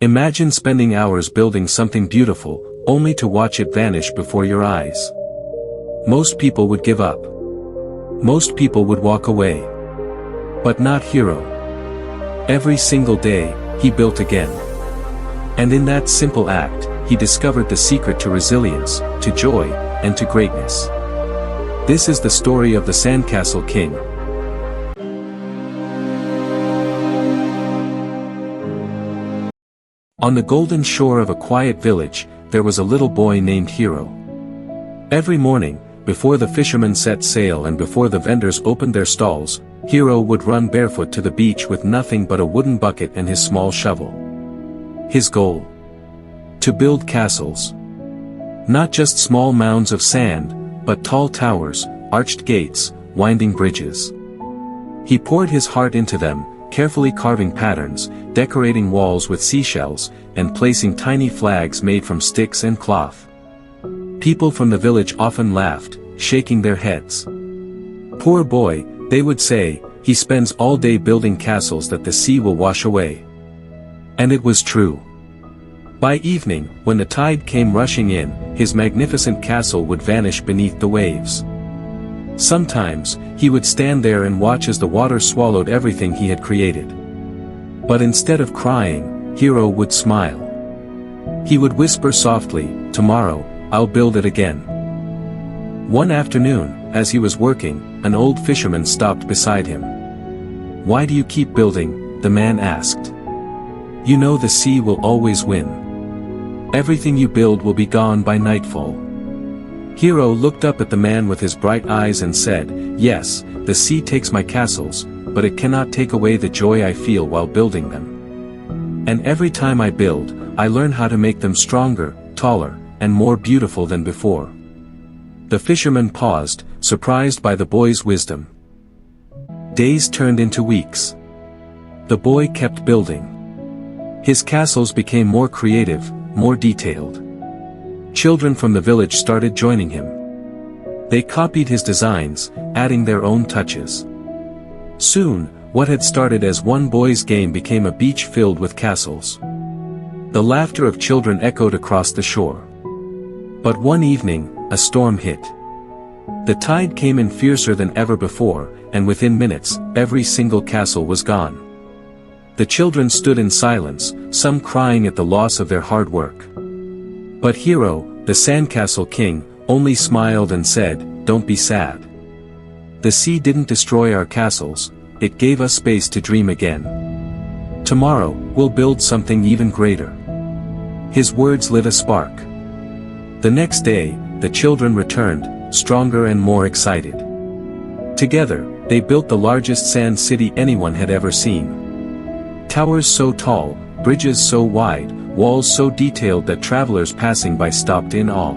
Imagine spending hours building something beautiful, only to watch it vanish before your eyes. Most people would give up. Most people would walk away. But not Hiro. Every single day, he built again. And in that simple act, he discovered the secret to resilience, to joy, and to greatness. This is the story of the Sandcastle King. On the golden shore of a quiet village, there was a little boy named Hiro. Every morning, before the fishermen set sail and before the vendors opened their stalls, Hiro would run barefoot to the beach with nothing but a wooden bucket and his small shovel. His goal? To build castles. Not just small mounds of sand, but tall towers, arched gates, winding bridges. He poured his heart into them, carefully carving patterns, decorating walls with seashells, and placing tiny flags made from sticks and cloth. People from the village often laughed, shaking their heads. "Poor boy," they would say, "he spends all day building castles that the sea will wash away." And it was true. By evening, when the tide came rushing in, his magnificent castle would vanish beneath the waves. Sometimes, he would stand there and watch as the water swallowed everything he had created. But instead of crying, Hiro would smile. He would whisper softly, "Tomorrow, I'll build it again." One afternoon, as he was working, an old fisherman stopped beside him. "Why do you keep building?" the man asked. "You know the sea will always win. Everything you build will be gone by nightfall." Hiro looked up at the man with his bright eyes and said, "Yes, the sea takes my castles, but it cannot take away the joy I feel while building them. And every time I build, I learn how to make them stronger, taller, and more beautiful than before." The fisherman paused, surprised by the boy's wisdom. Days turned into weeks. The boy kept building. His castles became more creative, more detailed. Children from the village started joining him. They copied his designs, adding their own touches. Soon, what had started as one boy's game became a beach filled with castles. The laughter of children echoed across the shore. But one evening, a storm hit. The tide came in fiercer than ever before, and within minutes, every single castle was gone. The children stood in silence, some crying at the loss of their hard work. But Hiro, the Sandcastle King, only smiled and said, "Don't be sad. The sea didn't destroy our castles, it gave us space to dream again. Tomorrow, we'll build something even greater." His words lit a spark. The next day, the children returned, stronger and more excited. Together, they built the largest sand city anyone had ever seen. Towers so tall, bridges so wide, walls so detailed that travelers passing by stopped in awe.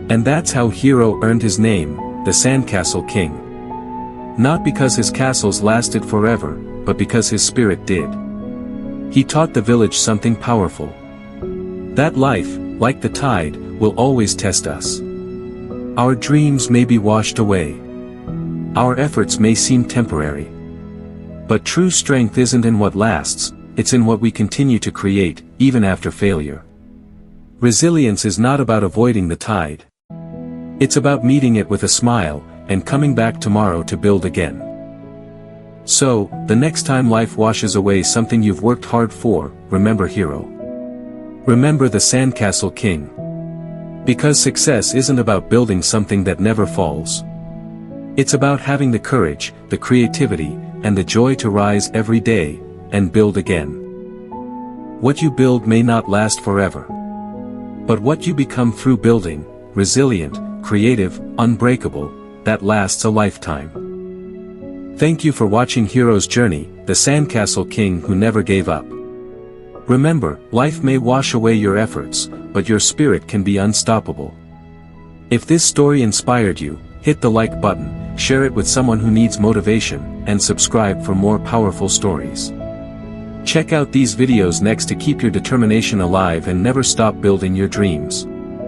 And that's how Hiro earned his name, the Sandcastle King. Not because his castles lasted forever, but because his spirit did. He taught the village something powerful. That life, like the tide, will always test us. Our dreams may be washed away. Our efforts may seem temporary. But true strength isn't in what lasts, it's in what we continue to create, even after failure. Resilience is not about avoiding the tide. It's about meeting it with a smile, and coming back tomorrow to build again. So, the next time life washes away something you've worked hard for, remember Hiro. Remember the Sandcastle King. Because success isn't about building something that never falls. It's about having the courage, the creativity, and the joy to rise every day, and build again. What you build may not last forever. But what you become through building, resilient, creative, unbreakable, that lasts a lifetime. Thank you for watching Hiro's journey, the Sandcastle King who never gave up. Remember, life may wash away your efforts, but your spirit can be unstoppable. If this story inspired you, hit the like button, share it with someone who needs motivation, and subscribe for more powerful stories. Check out these videos next to keep your determination alive and never stop building your dreams.